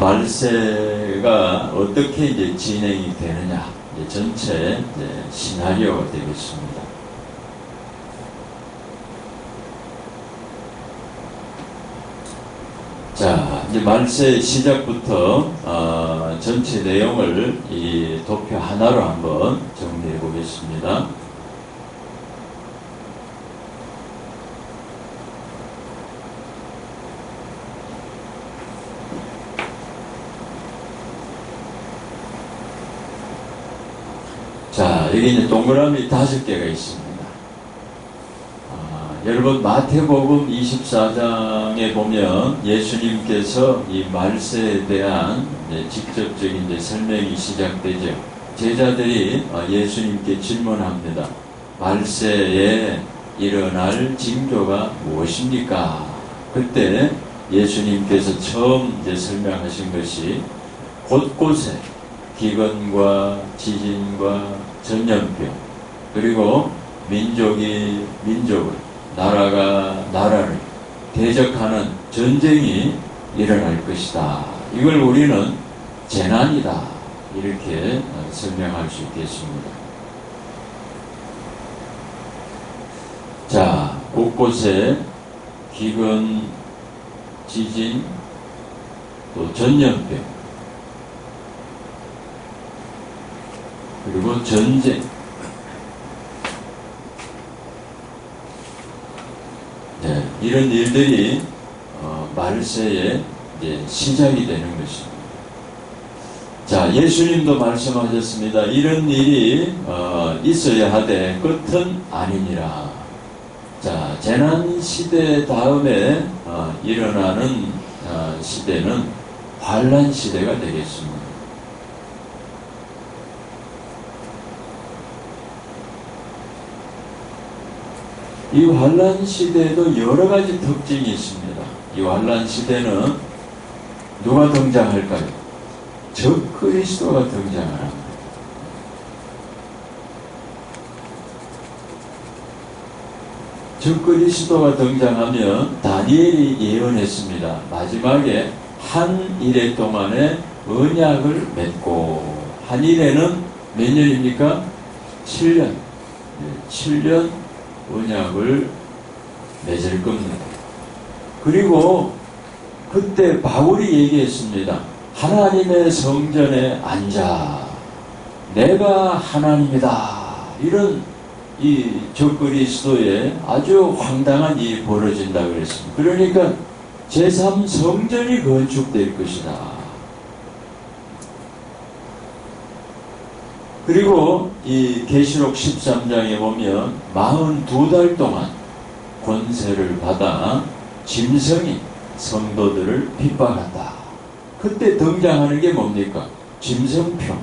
말세가 어떻게 이제 진행이 되느냐, 이제 전체 시나리오가 되겠습니다. 자, 이제 말세 시작부터 전체 내용을 이 도표 하나로 한번 정리해 보겠습니다. 자, 여기 이제 동그라미 5개가 있습니다. 여러분, 마태복음 24장에 보면 예수님께서 이 말세에 대한 직접적인 설명이 시작되죠. 제자들이 예수님께 질문합니다. 말세에 일어날 징조가 무엇입니까? 그때 예수님께서 처음 설명하신 것이 곳곳에 기근과 지진과 전염병, 그리고 민족이 민족을, 나라가 나라를 대적하는 전쟁이 일어날 것이다. 이걸 우리는 재난이다, 이렇게 설명할 수 있겠습니다. 자, 곳곳에 기근, 지진, 또 전염병, 그리고 전쟁, 이런 일들이 말세의 시작이 되는 것입니다. 자, 예수님도 말씀하셨습니다. 이런 일이 있어야 하되 끝은 아니니라. 자, 재난 시대 다음에 일어나는 시대는 환란 시대가 되겠습니다. 이 환란 시대에도 여러 가지 특징이 있습니다. 이 환란 시대는 누가 등장할까요? 적 그리스도가 등장을 합니다. 적 그리스도가 등장하면 다니엘이 예언했습니다. 마지막에 한 일해 동안에 언약을 맺고, 한 일해는 몇 년입니까? 7년. 7년 언약을 맺을 겁니다. 그리고 그때 바울이 얘기했습니다. 하나님의 성전에 앉아 내가 하나님이다. 이런 이 적그리스도의 아주 황당한 일이 벌어진다 그랬습니다. 그러니까 제3성전이 건축될 것이다. 그리고 이 계시록 13장에 보면 42달 동안 권세를 받아 짐승이 성도들을 핍박한다. 그때 등장하는 게 뭡니까? 짐승표.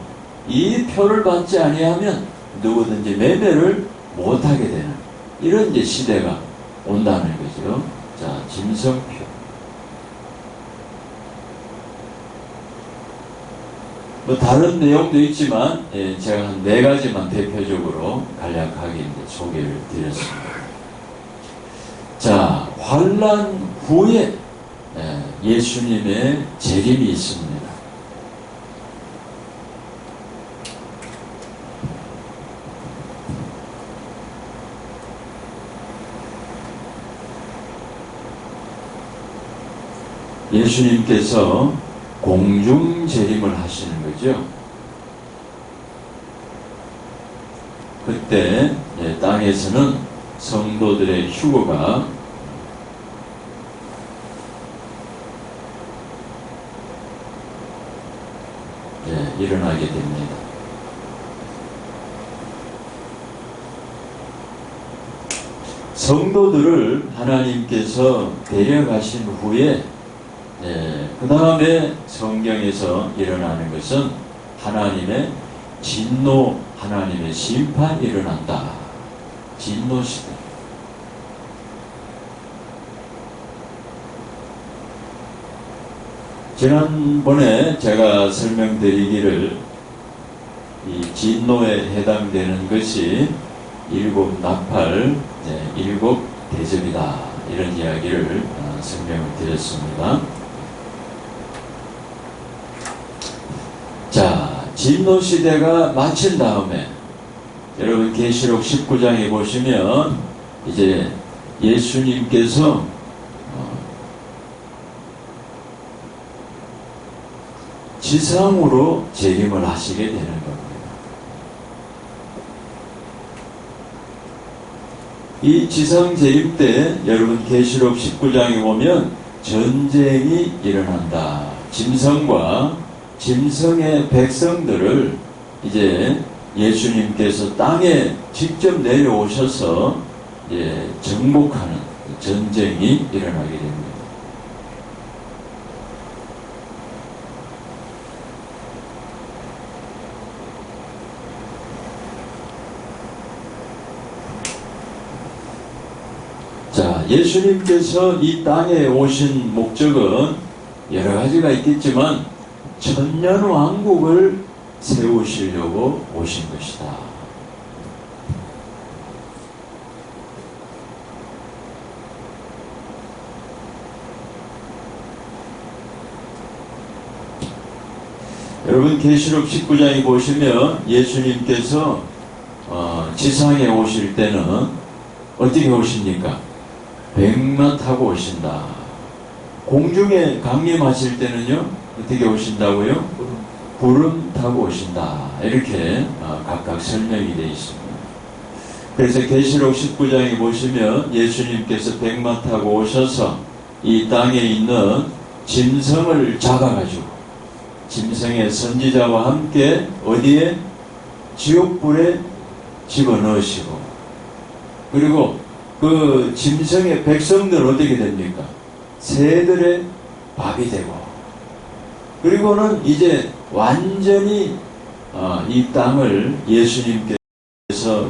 이 표를 받지 아니하면 누구든지 매매를 못하게 되는 이런 시대가 온다는 거죠. 자, 짐승표. 뭐 다른 내용도 있지만 제가 한 4가지만 대표적으로 간략하게 소개를 드렸습니다. 자, 환란 후에 예수님의 재림이 있습니다. 예수님께서 공중 재림을 하시는 거죠. 그때 땅에서는 성도들의 휴거가 일어나게 됩니다. 성도들을 하나님께서 데려가신 후에 그 다음에 성경에서 일어나는 것은 하나님의 진노, 하나님의 심판이 일어난다. 진노 시대. 지난번에 제가 설명드리기를 이 진노에 해당되는 것이 7 나팔, 7 대접이다. 이런 이야기를 설명을 드렸습니다. 진노 시대가 마친 다음에 여러분 계시록 19장에 보시면 이제 예수님께서 지상으로 재림을 하시게 되는 겁니다. 이 지상 재림 때 여러분 계시록 19장에 보면 전쟁이 일어난다. 짐승과 짐승의 백성들을 이제 예수님께서 땅에 직접 내려오셔서 정복하는 전쟁이 일어나게 됩니다. 자, 예수님께서 이 땅에 오신 목적은 여러 가지가 있겠지만 천년왕국을 세우시려고 오신 것이다. 여러분 계시록 19장에 보시면 예수님께서 지상에 오실 때는 어떻게 오십니까? 백마 타고 오신다. 공중에 강림하실 때는요, 어떻게 오신다고요? 구름 타고 오신다. 이렇게 각각 설명이 되어 있습니다. 그래서 계시록 19장에 보시면 예수님께서 백마 타고 오셔서 이 땅에 있는 짐승을 잡아가지고 짐승의 선지자와 함께 어디에? 지옥불에 집어넣으시고, 그리고 그 짐승의 백성들 어떻게 됩니까? 새들의 밥이 되고, 그리고는 이제 완전히 이 땅을 예수님께서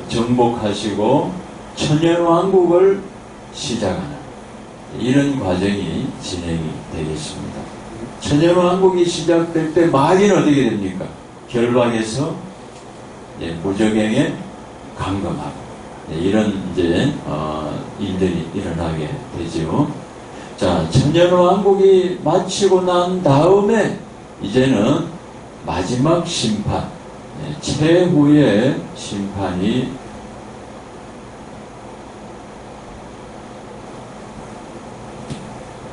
정복하시고 천년왕국을 시작하는 이런 과정이 진행이 되겠습니다. 천년왕국이 시작될 때 마귀는 어떻게 됩니까? 결박해서 무적행에 감금하고 이런 이제 일들이 일어나게 되죠. 자, 천년왕국이 마치고 난 다음에 이제는 마지막 심판, 최후의 심판이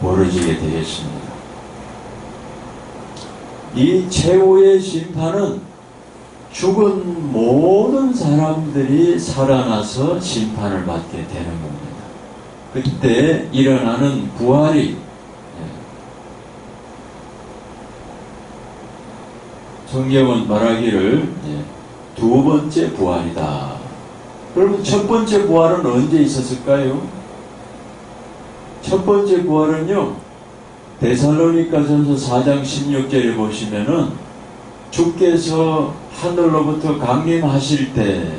벌어지게 되겠습니다. 이 최후의 심판은 죽은 모든 사람들이 살아나서 심판을 받게 되는 겁니다. 그때 일어나는 부활이 성경은 말하기를 두 번째 부활이다. 그러면 첫 번째 부활은 언제 있었을까요? 첫 번째 부활은요, 데살로니가전서 4장 16절에 보시면은 주께서 하늘로부터 강림하실 때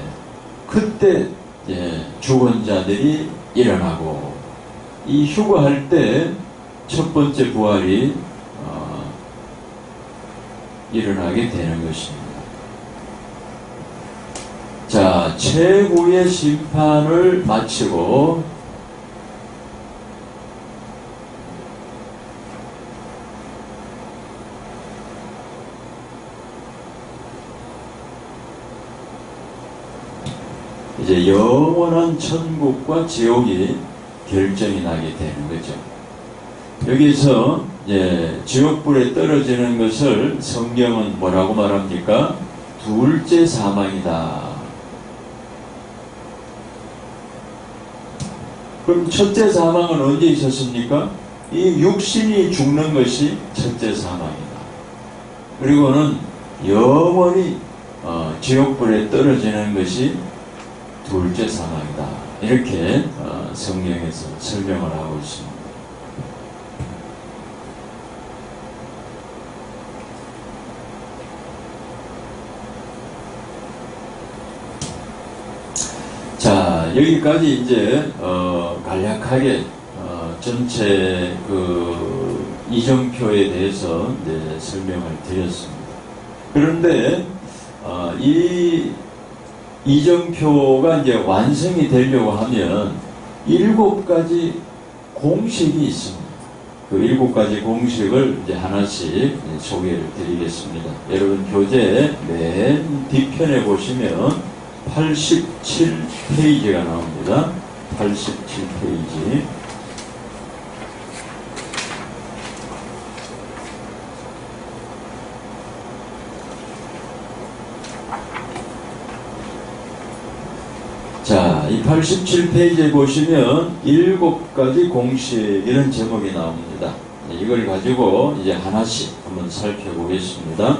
그때 죽은 자들이 일어나고, 이 휴거할 때 첫 번째 부활이 일어나게 되는 것입니다. 자, 최후의 심판을 마치고 이제 영원한 천국과 지옥이 결정이 나게 되는 거죠. 여기서 지옥불에 떨어지는 것을 성경은 뭐라고 말합니까? 둘째 사망이다. 그럼 첫째 사망은 언제 있었습니까? 이 육신이 죽는 것이 첫째 사망이다. 그리고는 영원히 지옥불에 떨어지는 것이 둘째 사망이다. 이렇게 성경에서 설명을 하고 있습니다. 자, 여기까지 이제 간략하게 전체 그 이정표에 대해서 설명을 드렸습니다. 그런데 이 이정표가 이제 완성이 되려고 하면 7가지 공식이 있습니다. 그 7가지 공식을 이제 하나씩 소개를 드리겠습니다. 여러분 교재 맨 뒤편에 보시면 87페이지가 나옵니다. 87페이지. 자, 이 87페이지에 보시면 7가지 공식 이런 제목이 나옵니다. 이걸 가지고 이제 하나씩 한번 살펴보겠습니다.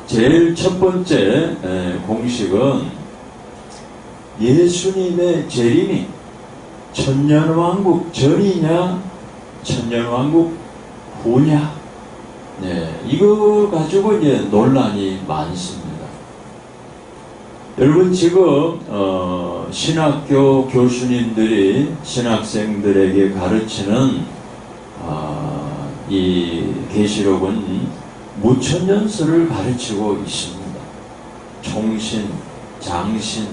제일 첫 번째 공식은 예수님의 재림이 천년왕국 전이냐 천년왕국 후냐, 이거 가지고 이제 논란이 많습니다. 여러분 지금 신학교 교수님들이 신학생들에게 가르치는 이 계시록은 무천년설을 가르치고 있습니다. 총신, 장신,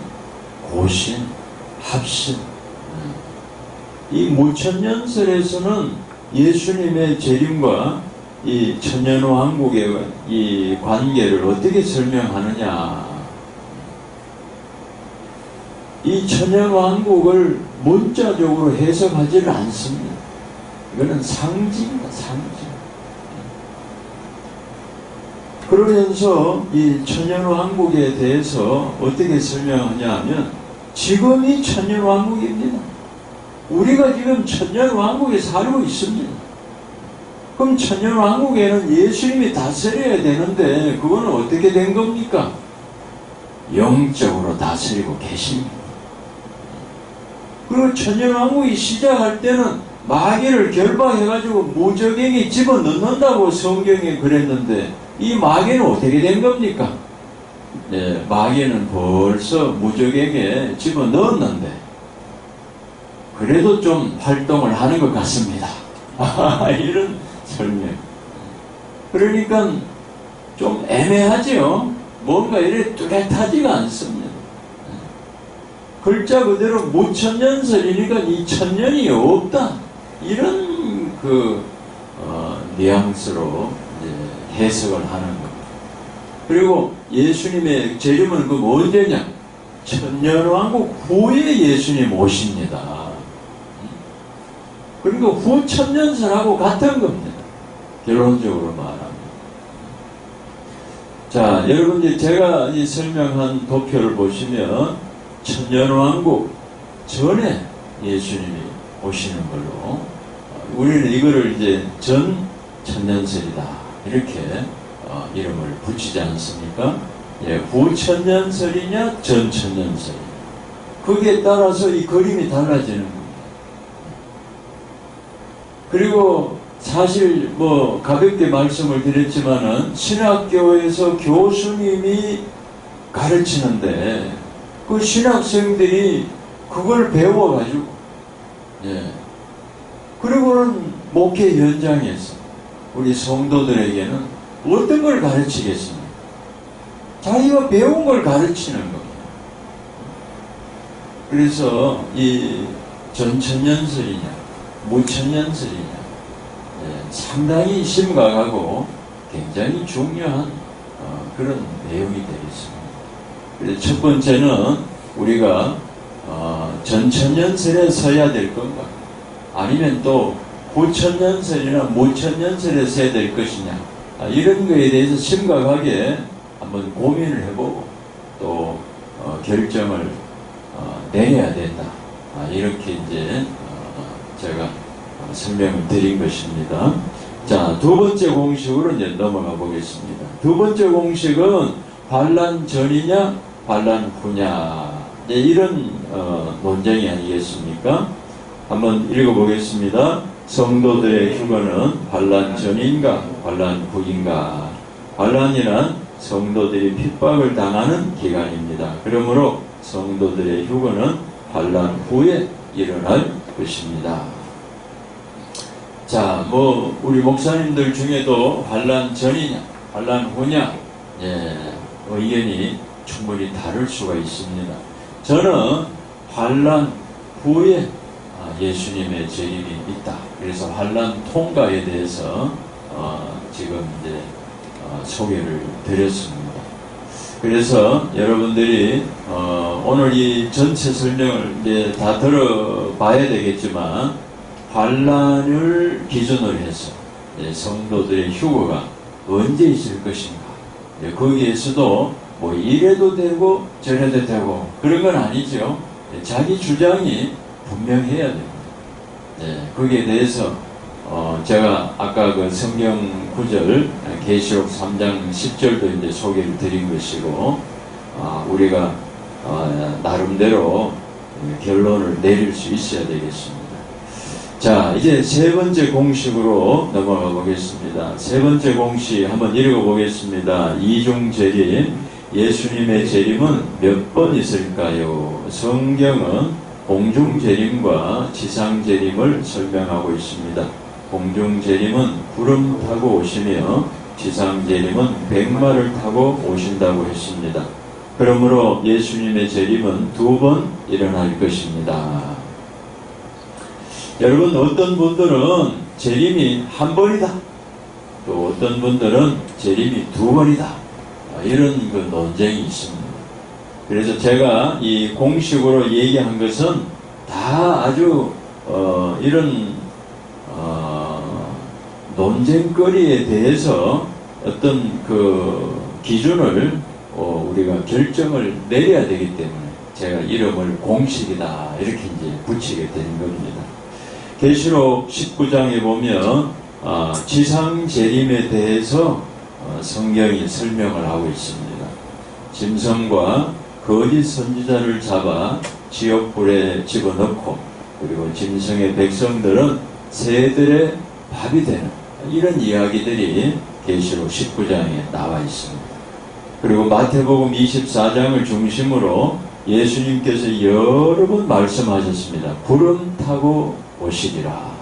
고신, 합신. 이 무천년설에서는 예수님의 재림과 이 천년왕국의 이 관계를 어떻게 설명하느냐. 이 천년왕국을 문자적으로 해석하지는 않습니다. 이거는 상징입니다. 상징. 그러면서 이 천년왕국에 대해서 어떻게 설명하냐 하면 지금이 천년왕국입니다. 우리가 지금 천년왕국에 살고 있습니다. 그럼 천년왕국에는 예수님이 다스려야 되는데 그거는 어떻게 된 겁니까? 영적으로 다스리고 계십니다. 그리고 천년왕국이 시작할 때는 마귀를 결박해가지고 무적에게 집어넣는다고 성경에 그랬는데 이 마귀는 어떻게 된 겁니까? 마귀는 벌써 무적에게 집어넣었는데 그래도 좀 활동을 하는 것 같습니다. 이런 설명. 그러니까 좀 애매하죠. 뭔가 이래 뚜렷하지가 않습니다. 글자 그대로 무천년설이니까 이 천년이 없다. 이런 뉘앙스로 이제 해석을 하는 겁니다. 그리고 예수님의 재림은 언제냐? 천년왕국 후에 예수님 오십니다. 그러니까 후천년설하고 같은 겁니다. 결론적으로 말합니다. 자, 여러분들 제가 이 설명한 도표를 보시면 천년왕국 전에 예수님이 오시는 걸로 우리는 이거를 이제 전 천년설이다 이렇게 이름을 붙이지 않습니까? 후천년설이냐 전 천년설이냐 거기에 따라서 이 그림이 달라지는 겁니다. 그리고 사실 가볍게 말씀을 드렸지만은 신학교에서 교수님이 가르치는데 그 신학생들이 그걸 배워가지고 그리고는 목회 현장에서 우리 성도들에게는 어떤 걸 가르치겠습니까? 자기가 배운 걸 가르치는 겁니다. 그래서 이 전천년설이냐 무천년설이냐 상당히 심각하고 굉장히 중요한 그런 내용이 되겠습니다. 그래서 첫 번째는 우리가 전천년설에 서야 될 건가 아니면 또 후천년설이나 무천년설에 서야 될 것이냐 이런 거에 대해서 심각하게 한번 고민을 해보고 또 결정을 내려야 된다. 이렇게 이제 제가 설명을 드린 것입니다. 자, 두 번째 공식으로 이제 넘어가 보겠습니다. 두 번째 공식은 환란 전이냐 환란 후냐 이런 논쟁이 아니겠습니까? 한번 읽어보겠습니다. 성도들의 휴거는 환란 전인가 환란 후인가? 환란이란 성도들이 핍박을 당하는 기간입니다. 그러므로 성도들의 휴거는 환란 후에 일어날 것입니다. 자, 우리 목사님들 중에도 환란 전이냐 환란 후냐 의견이 충분히 다를 수가 있습니다. 저는 환란 후에 예수님의 재림이 있다. 그래서 환난 통과에 대해서 지금 이제 소개를 드렸습니다. 그래서 여러분들이 오늘 이 전체 설명을 이제 다 들어봐야 되겠지만 환난을 기준으로 해서 성도들의 휴거가 언제 있을 것인가, 거기에서도 뭐 이래도 되고 저래도 되고 그런 건 아니죠. 자기 주장이 분명해야 됩니다. 거기에 대해서 제가 아까 그 성경 구절 계시록 3장 10절도 이제 소개를 드린 것이고, 우리가 나름대로 결론을 내릴 수 있어야 되겠습니다. 자, 이제 세 번째 공식으로 넘어가 보겠습니다. 세 번째 공식 한번 읽어 보겠습니다. 이중 재림, 예수님의 재림은 몇 번 있을까요? 성경은 공중 재림과 지상 재림을 설명하고 있습니다. 공중 재림은 구름 타고 오시며 지상 재림은 백마를 타고 오신다고 했습니다. 그러므로 예수님의 재림은 2번 일어날 것입니다. 여러분, 어떤 분들은 재림이 1번이다, 또 어떤 분들은 재림이 2번이다, 이런 그 논쟁이 있습니다. 그래서 제가 이 공식으로 얘기한 것은 다 아주 이런 논쟁거리에 대해서 어떤 그 기준을 우리가 결정을 내려야 되기 때문에 제가 이름을 공식이다 이렇게 이제 붙이게 되는 겁니다. 계시록 19장에 보면 지상 재림에 대해서 성경이 설명을 하고 있습니다. 짐승과 거짓 선지자를 잡아 지옥불에 집어넣고, 그리고 짐승의 백성들은 새들의 밥이 되는 이런 이야기들이 계시록 19장에 나와 있습니다. 그리고 마태복음 24장을 중심으로 예수님께서 여러 번 말씀하셨습니다. 구름 타고 오시리라.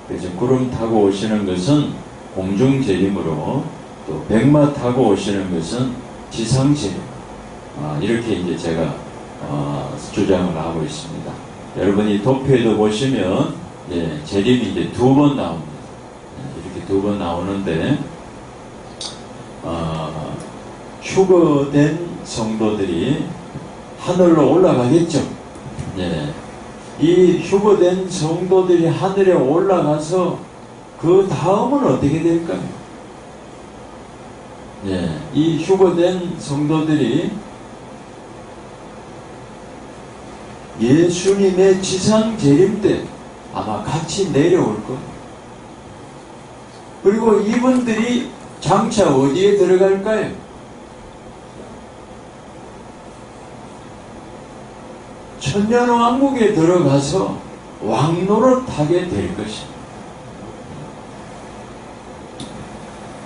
그래서 구름 타고 오시는 것은 공중 재림으로, 또 백마 타고 오시는 것은 지상 재림, 이렇게 이제 제가 주장을 하고 있습니다. 여러분이 도표에도 보시면 재림이 이제 2번 나옵니다. 이렇게 2번 나오는데 휴거된 성도들이 하늘로 올라가겠죠. 이 휴거된 성도들이 하늘에 올라가서 그 다음은 어떻게 될까요? 이 휴거된 성도들이 예수님의 지상 재림 때 아마 같이 내려올 거예요. 그리고 이분들이 장차 어디에 들어갈까요? 천년왕국에 들어가서 왕노릇하게 될 것입니다.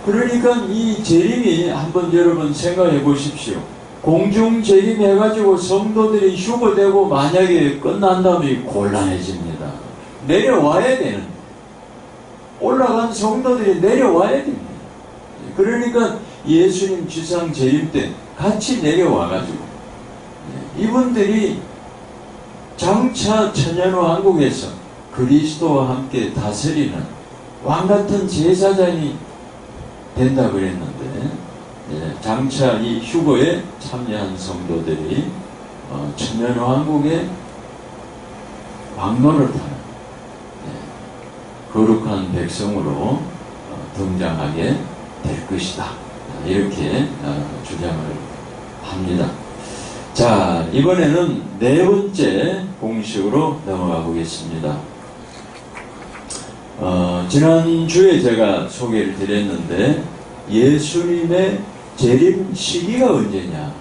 그러니까 이 재림이 한번 여러분 생각해 보십시오. 공중 재림 해가지고 성도들이 휴거되고 만약에 끝난다면 곤란해집니다. 내려와야 되는, 올라간 성도들이 내려와야 됩니다. 그러니까 예수님 지상 재림 때 같이 내려와가지고 이분들이 장차 천년왕국에서 그리스도와 함께 다스리는 왕같은 제사장이 된다 그랬는데, 장차 이 휴거에 참여한 성도들이 천년왕국의 왕노를 타는 거룩한 백성으로 등장하게 될 것이다, 이렇게 주장을 합니다. 자, 이번에는 네 번째 공식으로 넘어가 보겠습니다. 지난주에 제가 소개를 드렸는데 예수님의 재림 시기가 언제냐,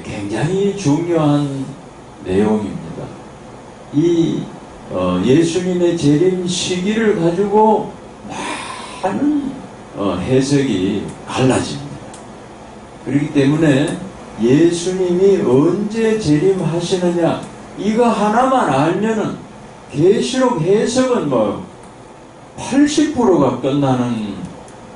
굉장히 중요한 내용입니다. 이 예수님의 재림 시기를 가지고 많은 해석이 갈라집니다. 그렇기 때문에 예수님이 언제 재림하시느냐 이거 하나만 알면은 계시록 해석은 80%가 끝나는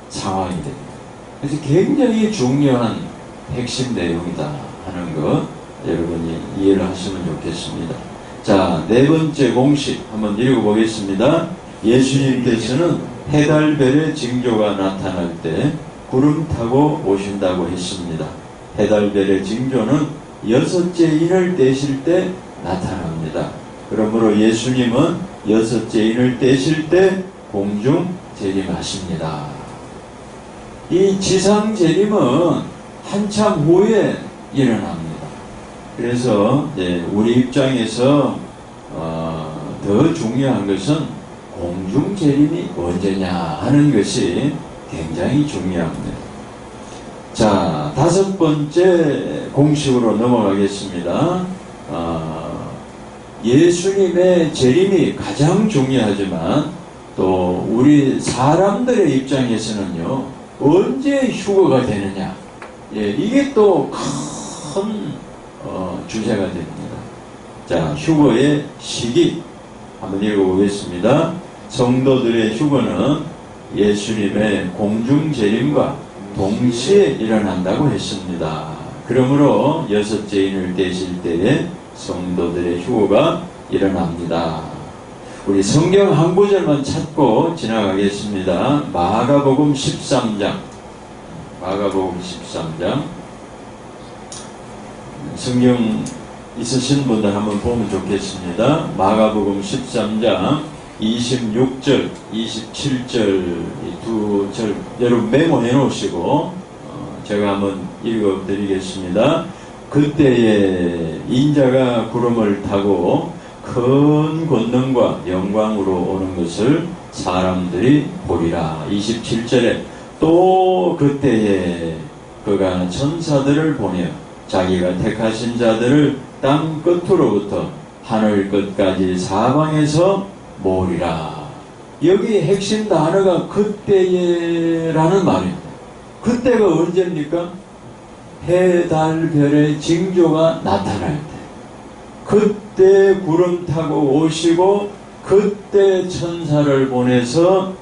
상황이 됩니다. 그래서 굉장히 중요한 핵심 내용이다 하는 것 여러분이 이해를 하시면 좋겠습니다. 자, 네 번째 공식 한번 읽어보겠습니다. 예수님께서는 해달별의 징조가 나타날 때 구름 타고 오신다고 했습니다. 해달별의 징조는 여섯째 인을 떼실 때 나타납니다. 그러므로 예수님은 여섯째 인을 떼실 때 공중 재림하십니다. 이 지상 재림은 한참 후에 일어납니다. 그래서 우리 입장에서 더 중요한 것은 공중 재림이 언제냐 하는 것이 굉장히 중요합니다. 자, 다섯 번째 공식으로 넘어가겠습니다. 예수님의 재림이 가장 중요하지만 또 우리 사람들의 입장에서는요, 언제 휴거가 되느냐, 이게 또 큰 주제가 됩니다. 자, 휴거의 시기 한번 읽어보겠습니다. 성도들의 휴거는 예수님의 공중 재림과 동시에 일어난다고 했습니다. 그러므로 여섯째 인을 떼실 때에 성도들의 휴거가 일어납니다. 우리 성경 한 구절만 찾고 지나가겠습니다. 마가복음 13장. 마가복음 13장. 성경 있으신 분들 한번 보면 좋겠습니다. 마가복음 13장 26절, 27절 이 두 절 여러분 메모해 놓으시고 제가 한번 읽어 드리겠습니다. 그때에 인자가 구름을 타고 큰 권능과 영광으로 오는 것을 사람들이 보리라. 27절에 또 그때에 그가 천사들을 보내어 자기가 택하신 자들을 땅 끝으로부터 하늘 끝까지 사방에서 모으리라. 여기 핵심 단어가 그때에라는 말입니다. 그때가 언제입니까? 해, 달, 별의 징조가 나타날 때, 그때 구름 타고 오시고 그때 천사를 보내서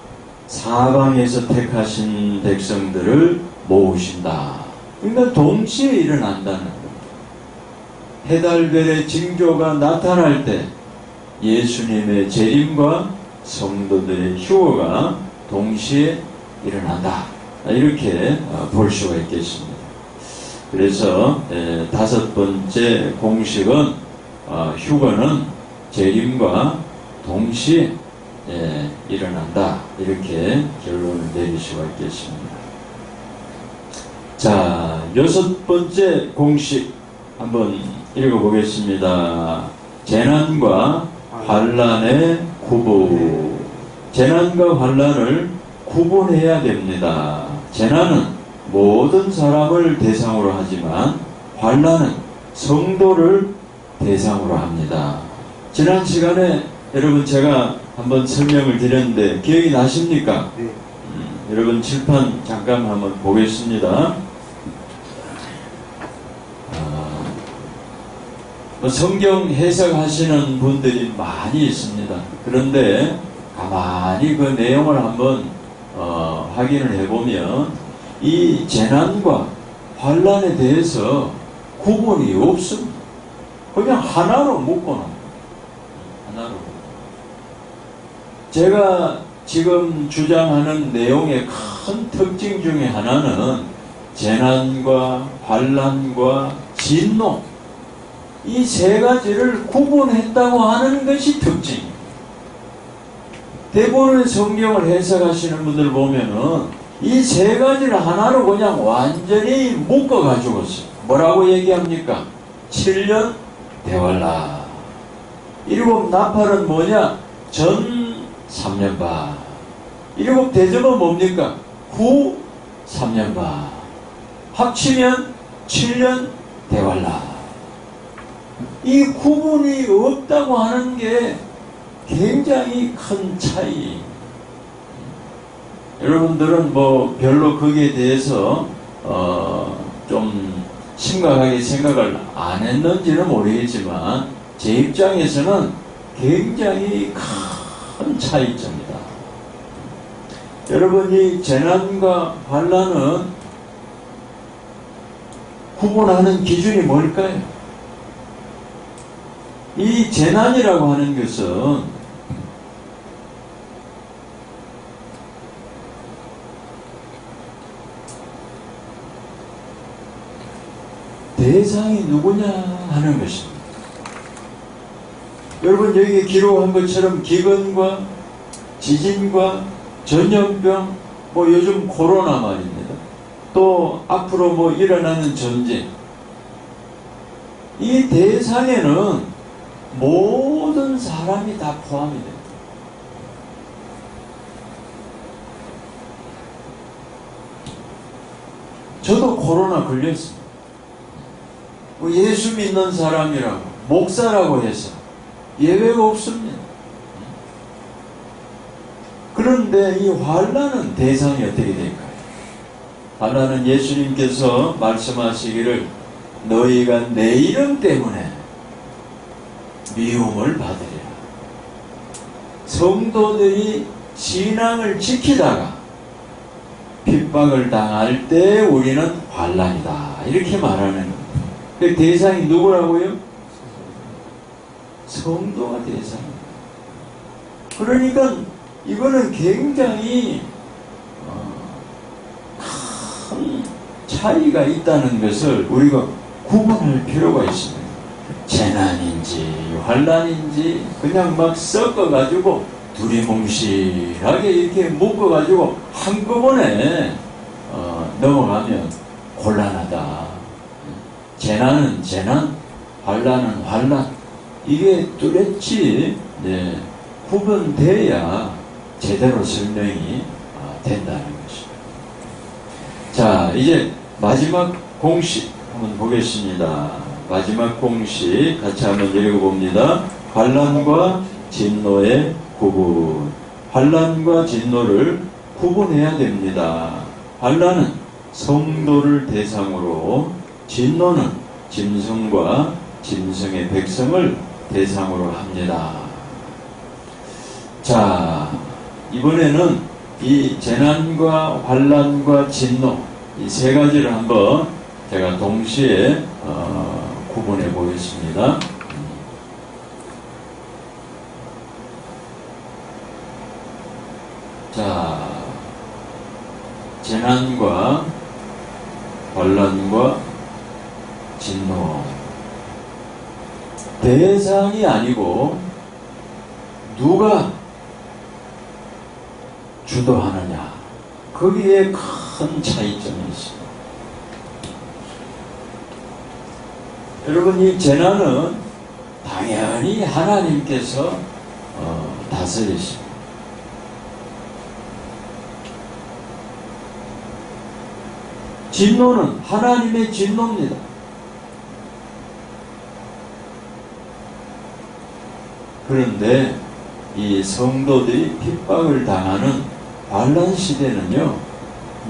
사방에서 택하신 백성들을 모으신다. 그러니까 동시에 일어난다는 겁니다. 해, 달, 별의 징조가 나타날 때 예수님의 재림과 성도들의 휴거가 동시에 일어난다. 이렇게 볼 수가 있겠습니다. 그래서 다섯 번째 공식은 휴거는 재림과 동시에 일어난다. 이렇게 결론을 내릴 수가 있겠습니다. 자, 여섯 번째 공식 한번 읽어보겠습니다. 재난과 환난의 구분. 재난과 환난을 구분해야 됩니다. 재난은 모든 사람을 대상으로 하지만 환난은 성도를 대상으로 합니다. 지난 시간에 여러분 제가 한번 설명을 드렸는데 기억이 나십니까? 네. 여러분 칠판 잠깐 한번 보겠습니다. 성경 해석하시는 분들이 많이 있습니다. 그런데 가만히 그 내용을 한번 확인을 해보면 이 재난과 환난에 대해서 구분이 없습니다. 그냥 하나로 묶어놓은 하나로. 제가 지금 주장하는 내용의 큰 특징 중에 하나는 재난과 환난과 진노, 이 세 가지를 구분했다고 하는 것이 특징입니다. 대부분의 성경을 해석하시는 분들 보면은 이 세 가지를 하나로 그냥 완전히 묶어가지고 있어요. 뭐라고 얘기합니까? 7년 대환란. 일곱 나팔은 뭐냐? 전 3년 반. 일곱 대접은 뭡니까? 후 3년 반. 합치면 7년 대환란. 이 구분이 없다고 하는 게 굉장히 큰 차이. 여러분들은 뭐 별로 거기에 대해서 좀 심각하게 생각을 안 했는지는 모르겠지만 제 입장에서는 굉장히 큰 차이점이다. 여러분, 이 재난과 환난은 구분하는 기준이 뭘까요? 이 재난이라고 하는 것은 대상이 누구냐 하는 것입니다. 여러분 여기에 기록한 것처럼 기근과 지진과 전염병, 뭐 요즘 코로나 말입니다. 또 앞으로 뭐 일어나는 전쟁, 이 대상에는 모든 사람이 다 포함이 됩니다. 저도 코로나 걸렸습니다. 예수 믿는 사람이라고, 목사라고 해서 예외가 없습니다. 그런데 이 환난은 대상이 어떻게 될까요? 환난은 예수님께서 말씀하시기를 너희가 내 이름 때문에 미움을 받으리라. 성도들이 신앙을 지키다가 핍박을 당할 때 우리는 환난이다, 이렇게 말하는 겁니다. 그 대상이 누구라고요? 성도가 대상입니다. 그러니까 이거는 굉장히 큰 차이가 있다는 것을 우리가 구분할 필요가 있습니다. 재난인지 환난인지 그냥 막 섞어가지고 두리뭉실하게 이렇게 묶어가지고 한꺼번에 넘어가면 곤란하다. 재난은 재난, 환난은 환난, 이게 뚜렷이 구분돼야 제대로 설명이 된다는 것입니다. 자, 이제 마지막 공식 한번 보겠습니다. 마지막 공식 같이 한번 읽어봅니다. 환난과 진노의 구분. 환난과 진노를 구분해야 됩니다. 환난은 성도를 대상으로, 진노는 짐승과 짐승의 백성을 대상으로 합니다. 자, 이번에는 이 재난과 환난과 진노, 이 세 가지를 한번 제가 동시에 구분해 보겠습니다. 자, 재난과 환난과 진노. 대상이 아니고 누가 주도하느냐, 거기에 큰 차이점이 있습니다. 여러분, 이 재난은 당연히 하나님께서 다스리십니다. 진노는 하나님의 진노입니다. 그런데 이 성도들이 핍박을 당하는 환난 시대는요,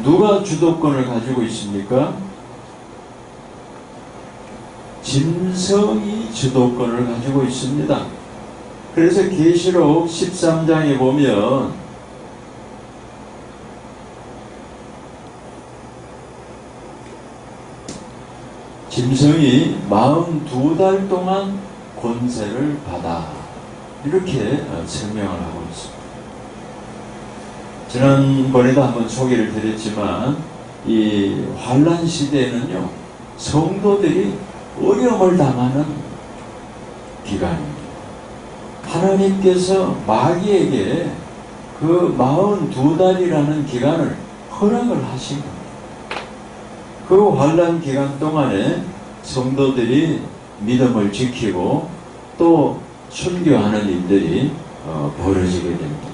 누가 주도권을 가지고 있습니까? 짐승이 주도권을 가지고 있습니다. 그래서 계시록 13장에 보면 짐승이 42달 동안 권세를 받아, 이렇게 설명을 하고 있습니다. 지난번에도 한번 소개를 드렸지만 이 환난 시대에는요, 성도들이 어려움을 당하는 기간입니다. 하나님께서 마귀에게 그 42달이라는 기간을 허락을 하신 겁니다. 그 환난 기간 동안에 성도들이 믿음을 지키고 또 순교하는 일들이 벌어지게 됩니다.